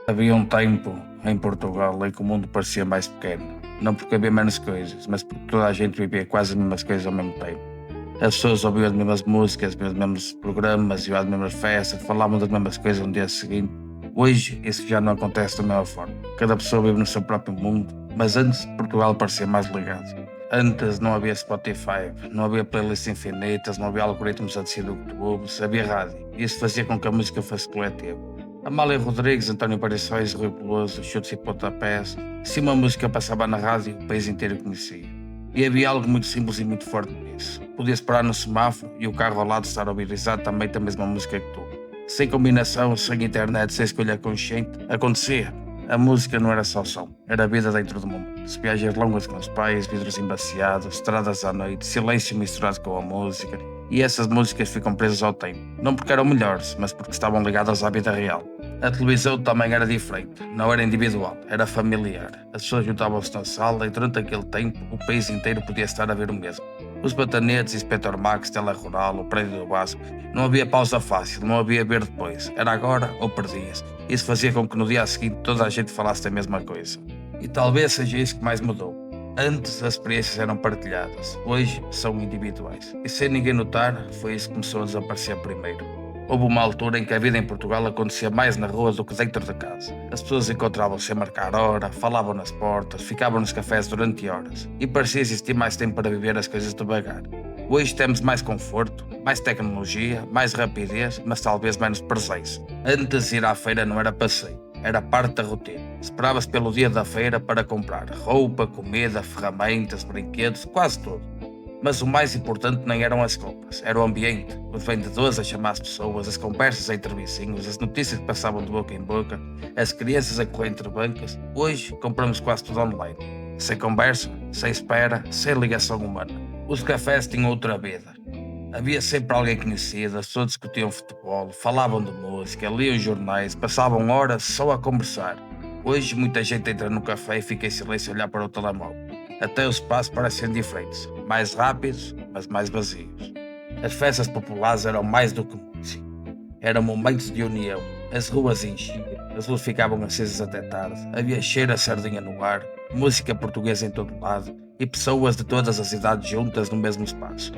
Havia um tempo em Portugal em que o mundo parecia mais pequeno. Não porque havia menos coisas, mas porque toda a gente vivia quase as mesmas coisas ao mesmo tempo. As pessoas ouviam as mesmas músicas, os mesmos programas, iam às mesmas festas, falavam das mesmas coisas no dia seguinte. Hoje isso já não acontece da mesma forma. Cada pessoa vive no seu próprio mundo, mas antes Portugal parecia mais ligado. Antes não havia Spotify, não havia playlists infinitas, não havia algoritmos a decidir o que tu ouves, havia rádio. Isso fazia com que a música fosse coletiva. Amália Rodrigues, António Variações, Rui Veloso, Chutes e Pontapés. Se uma música passava na rádio, o país inteiro conhecia. E havia algo muito simples e muito forte nisso. Podias parar no semáforo e o carro ao lado estar a ouvir exatamente a mesma música que tu. Sem combinação, sem internet, sem escolha consciente, acontecia. A música não era só som, era a vida dentro do momento. Viagens longas com os pais, vidros embaciados, estradas à noite, silêncio misturado com a música. E essas músicas ficam presas ao tempo. Não porque eram melhores, mas porque estavam ligadas à vida real. A televisão também era diferente, não era individual, era familiar. As pessoas juntavam-se na sala e durante aquele tempo o país inteiro podia estar a ver o mesmo. Os Batanetes, Inspector Max, Tela Rural, o Prédio do Vasco. Não havia pausa fácil, não havia ver depois. Era agora ou perdias. Isso fazia com que no dia seguinte toda a gente falasse a mesma coisa. E talvez seja isso que mais mudou. Antes as experiências eram partilhadas, hoje são individuais. E sem ninguém notar, foi isso que começou a desaparecer primeiro. Houve uma altura em que a vida em Portugal acontecia mais na rua do que dentro de casa. As pessoas encontravam-se a marcar hora, falavam nas portas, ficavam nos cafés durante horas. E parecia existir mais tempo para viver as coisas devagar. Hoje temos mais conforto, mais tecnologia, mais rapidez, mas talvez menos presença. Antes ir à feira não era passeio, era parte da rotina. Esperava-se pelo dia da feira para comprar roupa, comida, ferramentas, brinquedos, quase tudo. Mas o mais importante nem eram as compras, era o ambiente, os vendedores a chamar as pessoas, as conversas entre vizinhos, as notícias que passavam de boca em boca, as crianças a correr entre bancas. Hoje compramos quase tudo online, sem conversa, sem espera, sem ligação humana. Os cafés tinham outra vida. Havia sempre alguém conhecido, as pessoas discutiam futebol, falavam de música, liam jornais, passavam horas só a conversar. Hoje muita gente entra no café e fica em silêncio a olhar para o telemóvel. Até os espaços parecem diferentes, mais rápidos, mas mais vazios. As festas populares eram mais do que música. Eram momentos de união. As ruas enchiam, as luzes ficavam acesas até tarde, havia cheiro a sardinha no ar, música portuguesa em todo lado e pessoas de todas as idades juntas no mesmo espaço.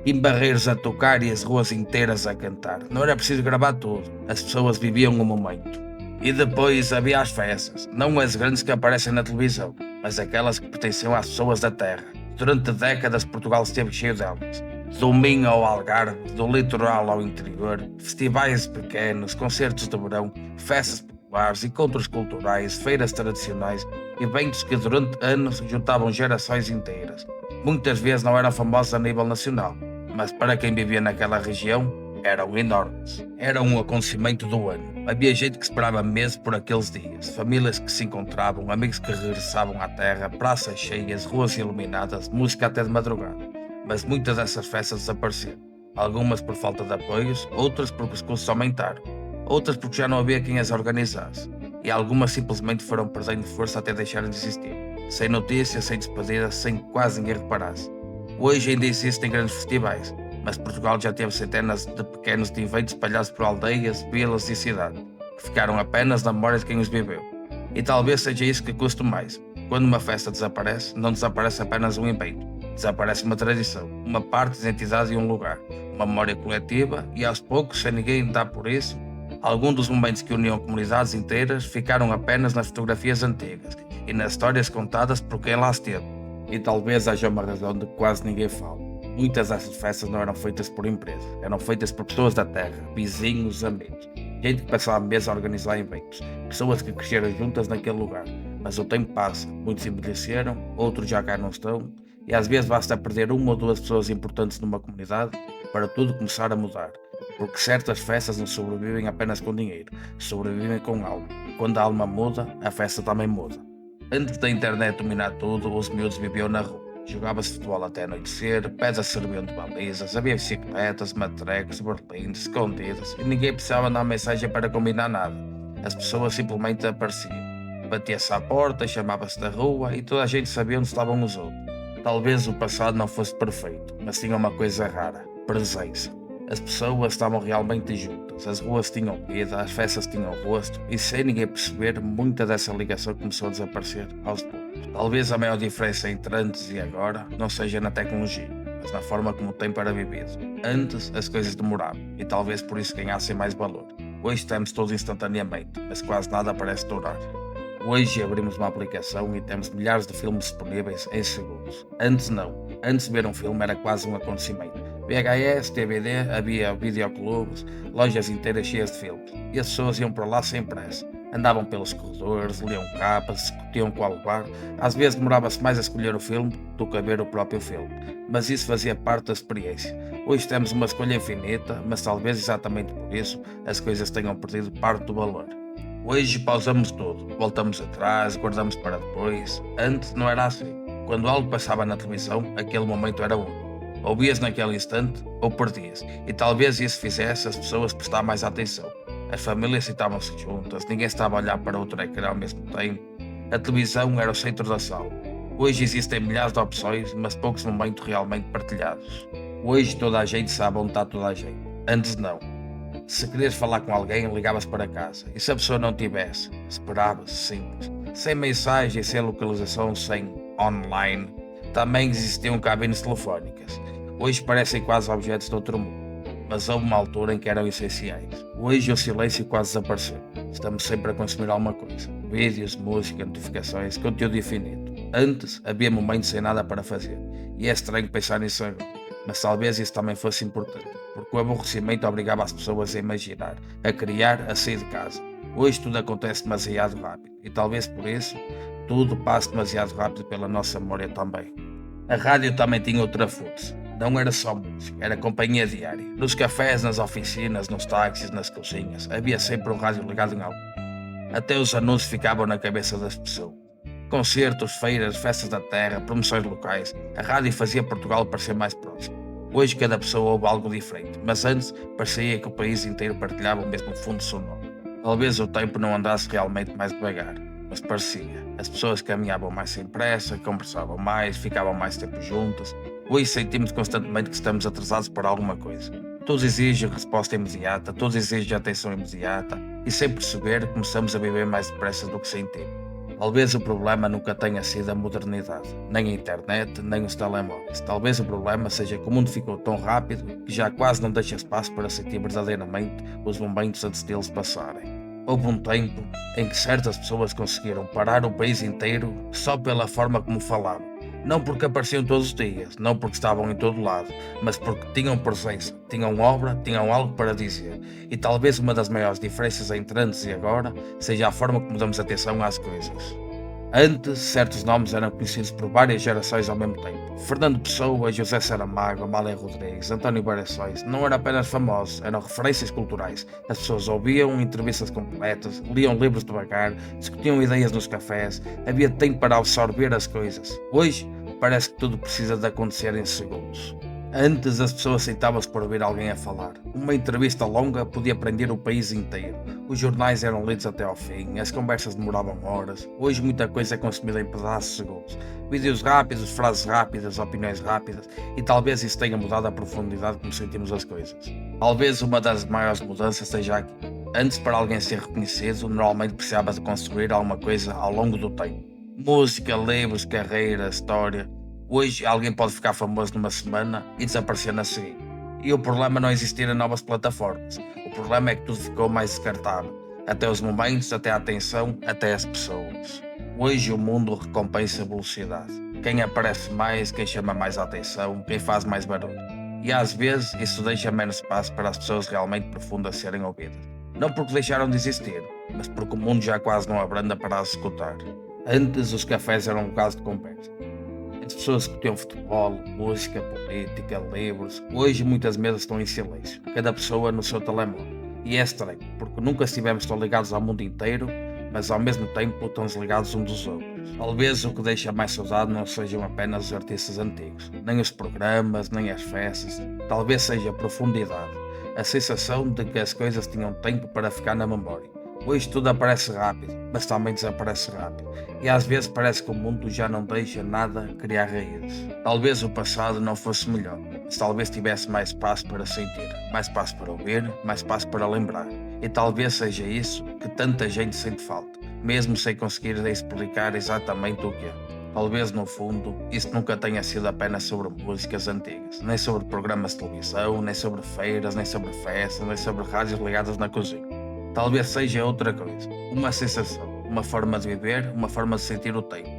E barreiros a tocar e as ruas inteiras a cantar. Não era preciso gravar tudo, as pessoas viviam o momento. E depois havia as festas, não as grandes que aparecem na televisão, mas aquelas que pertenciam às pessoas da terra. Durante décadas Portugal esteve cheio delas. Do Minho ao Algarve, do litoral ao interior, festivais pequenos, concertos de verão, festas populares, encontros culturais, feiras tradicionais, eventos que durante anos juntavam gerações inteiras. Muitas vezes não eram famosos a nível nacional, mas para quem vivia naquela região, eram enormes. Era um acontecimento do ano. Havia gente que esperava meses por aqueles dias, famílias que se encontravam, amigos que regressavam à terra, praças cheias, ruas iluminadas, música até de madrugada. Mas muitas dessas festas desapareceram. Algumas por falta de apoios, outras porque os custos aumentaram, outras porque já não havia quem as organizasse. E algumas simplesmente foram perdendo força até deixarem de existir. Sem notícias, sem despedidas, sem que quase ninguém reparasse. Hoje ainda existem grandes festivais, mas Portugal já teve centenas de pequenos eventos espalhados por aldeias, vilas e cidades, que ficaram apenas na memória de quem os viveu. E talvez seja isso que custa mais. Quando uma festa desaparece, não desaparece apenas um evento, desaparece uma tradição, uma parte de identidade e um lugar, uma memória coletiva e aos poucos, sem ninguém dar por isso, alguns dos momentos que uniam comunidades inteiras ficaram apenas nas fotografias antigas e nas histórias contadas por quem lá esteve. E talvez haja uma razão de que quase ninguém fala. Muitas dessas festas não eram feitas por empresas, eram feitas por pessoas da terra, vizinhos, amigos, gente que passava meses a organizar eventos, pessoas que cresceram juntas naquele lugar. Mas o tempo passa, muitos envelheceram, outros já cá não estão, e às vezes basta perder uma ou duas pessoas importantes numa comunidade para tudo começar a mudar. Porque certas festas não sobrevivem apenas com dinheiro, sobrevivem com alma. E quando a alma muda, a festa também muda. Antes da internet dominar tudo, os miúdos viviam na rua. Jogava-se futebol até anoitecer, pedras serviam de balizas, havia bicicletas, matrecos, berlindes, escondidas e ninguém precisava dar mensagem para combinar nada. As pessoas simplesmente apareciam. Batia-se à porta, chamava-se da rua e toda a gente sabia onde estavam os outros. Talvez o passado não fosse perfeito, mas tinha uma coisa rara: presença. As pessoas estavam realmente juntas. juntas, as ruas tinham vida, as festas tinham rosto, e sem ninguém perceber, muita dessa ligação começou a desaparecer aos poucos. Talvez a maior diferença entre antes e agora não seja na tecnologia, mas na forma como o tempo era vivido. Antes as coisas demoravam, e talvez por isso ganhassem mais valor. Hoje temos tudo instantaneamente, mas quase nada parece durar. Hoje abrimos uma aplicação e temos milhares de filmes disponíveis em segundos. Antes não. Antes ver um filme era quase um acontecimento. VHS, DVD, havia videoclubes, lojas inteiras cheias de filmes. E as pessoas iam para lá sem pressa. Andavam pelos corredores, liam capas, discutiam qual levar. Às vezes demorava-se mais a escolher o filme do que a ver o próprio filme. Mas isso fazia parte da experiência. Hoje temos uma escolha infinita, mas talvez exatamente por isso as coisas tenham perdido parte do valor. Hoje pausamos tudo, voltamos atrás, guardamos para depois. Antes não era assim. Quando algo passava na televisão, aquele momento era único. Ouvias naquele instante ou perdias, e talvez isso fizesse as pessoas prestar mais atenção. As famílias sentavam-se juntas, ninguém estava a olhar para outro ecrã ao mesmo tempo. A televisão era o centro da sala. Hoje existem milhares de opções, mas poucos momentos realmente partilhados. Hoje toda a gente sabe onde está toda a gente. Antes não. Se querias falar com alguém, ligavas para casa. E se a pessoa não tivesse, esperava-se simples. Sem mensagem, sem localização, sem online. Também existiam cabines telefónicas. Hoje parecem quase objetos de outro mundo. Mas houve uma altura em que eram essenciais. Hoje o silêncio quase desapareceu. Estamos sempre a consumir alguma coisa. Vídeos, música, notificações, conteúdo infinito. Antes havia momentos sem nada para fazer. E é estranho pensar nisso agora. Mas talvez isso também fosse importante, porque o aborrecimento obrigava as pessoas a imaginar, a criar, a sair de casa. Hoje tudo acontece demasiado rápido, e talvez por isso, tudo passe demasiado rápido pela nossa memória também. A rádio também tinha outra força. Não era só música, era companhia diária. Nos cafés, nas oficinas, nos táxis, nas cozinhas, havia sempre um rádio ligado em algo. Até os anúncios ficavam na cabeça das pessoas. Concertos, feiras, festas da terra, promoções locais, a rádio fazia Portugal parecer mais próximo. Hoje cada pessoa ouve algo diferente, mas antes parecia que o país inteiro partilhava o mesmo fundo sonoro. Talvez o tempo não andasse realmente mais devagar, mas parecia. As pessoas caminhavam mais sem pressa, conversavam mais, ficavam mais tempo juntas. Hoje sentimos constantemente que estamos atrasados por alguma coisa. Todos exigem resposta imediata, todos exigem atenção imediata, e sem perceber começamos a viver mais depressa do que sentimos. Talvez o problema nunca tenha sido a modernidade, nem a internet, nem os telemóveis. Talvez o problema seja que o mundo ficou tão rápido que já quase não deixa espaço para sentir verdadeiramente os momentos antes deles passarem. Houve um tempo em que certas pessoas conseguiram parar o país inteiro só pela forma como falavam. Não porque apareciam todos os dias, não porque estavam em todo lado, mas porque tinham presença, tinham obra, tinham algo para dizer. E talvez uma das maiores diferenças entre antes e agora seja a forma como damos atenção às coisas. Antes, certos nomes eram conhecidos por várias gerações ao mesmo tempo. Fernando Pessoa, José Saramago, Amália Rodrigues, António Variações não eram apenas famosos, eram referências culturais. As pessoas ouviam entrevistas completas, liam livros devagar, discutiam ideias nos cafés, havia tempo para absorver as coisas. Hoje, parece que tudo precisa de acontecer em segundos. Antes as pessoas sentavam-se para ouvir alguém a falar. Uma entrevista longa podia prender o país inteiro. Os jornais eram lidos até ao fim, as conversas demoravam horas. Hoje muita coisa é consumida em pedaços de segundos. Vídeos rápidos, frases rápidas, opiniões rápidas, e talvez isso tenha mudado a profundidade como sentimos as coisas. Talvez uma das maiores mudanças seja aqui. Antes, para alguém ser reconhecido, normalmente precisava de construir alguma coisa ao longo do tempo. Música, livros, carreira, história. Hoje alguém pode ficar famoso numa semana e desaparecer na seguinte. E o problema não é existir em novas plataformas. O problema é que tudo ficou mais descartável. Até os momentos, até a atenção, até as pessoas. Hoje o mundo recompensa a velocidade. Quem aparece mais, quem chama mais a atenção, quem faz mais barulho. E às vezes isso deixa menos espaço para as pessoas realmente profundas serem ouvidas. Não porque deixaram de existir, mas porque o mundo já quase não abranda para as escutar. Antes os cafés eram locais de conversa. As pessoas discutiam futebol, música, política, livros. Hoje muitas mesas estão em silêncio, cada pessoa no seu telemóvel. E é estranho, porque nunca estivemos tão ligados ao mundo inteiro, mas ao mesmo tempo tão desligados uns dos outros. Talvez o que deixa mais saudade não sejam apenas os artistas antigos, nem os programas, nem as festas. Talvez seja a profundidade, a sensação de que as coisas tinham tempo para ficar na memória. Hoje tudo aparece rápido, mas também desaparece rápido. E às vezes parece que o mundo já não deixa nada criar raízes. Talvez o passado não fosse melhor, se talvez tivesse mais espaço para sentir, mais espaço para ouvir, mais espaço para lembrar. E talvez seja isso que tanta gente sente falta, mesmo sem conseguir explicar exatamente o que é. Talvez no fundo isso nunca tenha sido apenas sobre músicas antigas, nem sobre programas de televisão, nem sobre feiras, nem sobre festas, nem sobre rádios ligadas na cozinha. Talvez seja outra coisa, uma sensação, uma forma de viver, uma forma de sentir o tempo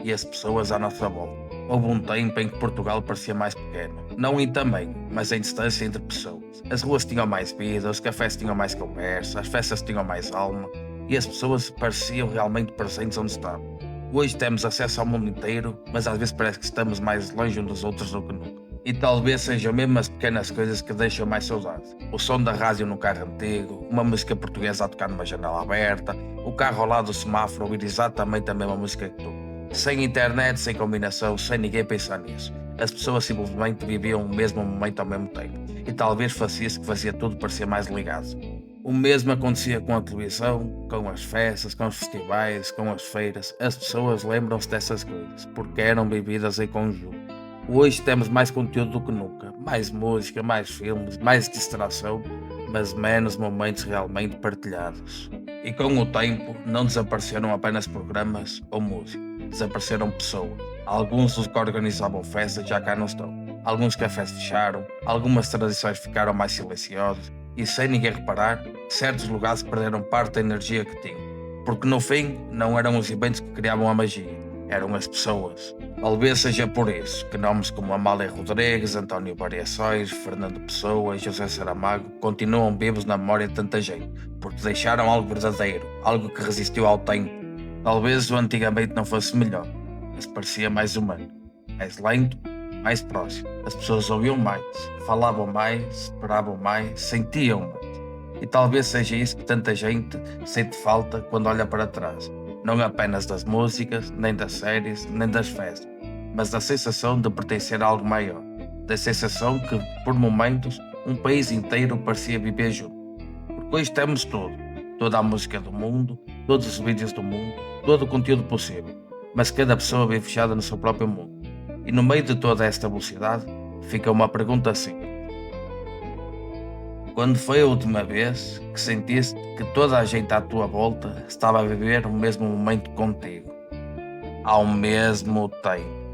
e as pessoas à nossa volta. Houve um tempo em que Portugal parecia mais pequeno, não em tamanho, mas em distância entre pessoas. As ruas tinham mais vida, os cafés tinham mais conversa, as festas tinham mais alma e as pessoas pareciam realmente presentes onde estavam. Hoje temos acesso ao mundo inteiro, mas às vezes parece que estamos mais longe uns dos outros do que nunca. E talvez sejam mesmo as pequenas coisas que deixam mais saudade. O som da rádio no carro antigo, uma música portuguesa a tocar numa janela aberta, o carro ao lado do semáforo ouvir exatamente a mesma música que tu. Sem internet, sem combinação, sem ninguém pensar nisso. As pessoas simplesmente viviam o mesmo momento ao mesmo tempo. E talvez fosse isso que fazia tudo parecer mais ligado. O mesmo acontecia com a televisão, com as festas, com os festivais, com as feiras. As pessoas lembram-se dessas coisas, porque eram vividas em conjunto. Hoje temos mais conteúdo do que nunca. Mais música, mais filmes, mais distração, mas menos momentos realmente partilhados. E com o tempo, não desapareceram apenas programas ou música. Desapareceram pessoas. Alguns dos que organizavam festas já cá não estão. Alguns cafés fecharam, algumas tradições ficaram mais silenciosas e, sem ninguém reparar, certos lugares perderam parte da energia que tinham. Porque no fim, não eram os eventos que criavam a magia, eram as pessoas. Talvez seja por isso que nomes como Amália Rodrigues, António Variações, Fernando Pessoa e José Saramago continuam vivos na memória de tanta gente, porque deixaram algo verdadeiro, algo que resistiu ao tempo. Talvez o antigamente não fosse melhor, mas parecia mais humano, mais lento, mais próximo. As pessoas ouviam mais, falavam mais, esperavam mais, sentiam mais. E talvez seja isso que tanta gente sente falta quando olha para trás. Não apenas das músicas, nem das séries, nem das festas, mas da sensação de pertencer a algo maior. Da sensação que, por momentos, um país inteiro parecia viver junto. Porque hoje temos tudo. Toda a música do mundo, todos os vídeos do mundo, todo o conteúdo possível. Mas cada pessoa vive fechada no seu próprio mundo. E no meio de toda esta velocidade, fica uma pergunta simples. Quando foi a última vez que sentiste que toda a gente à tua volta estava a viver o mesmo momento contigo, ao mesmo tempo?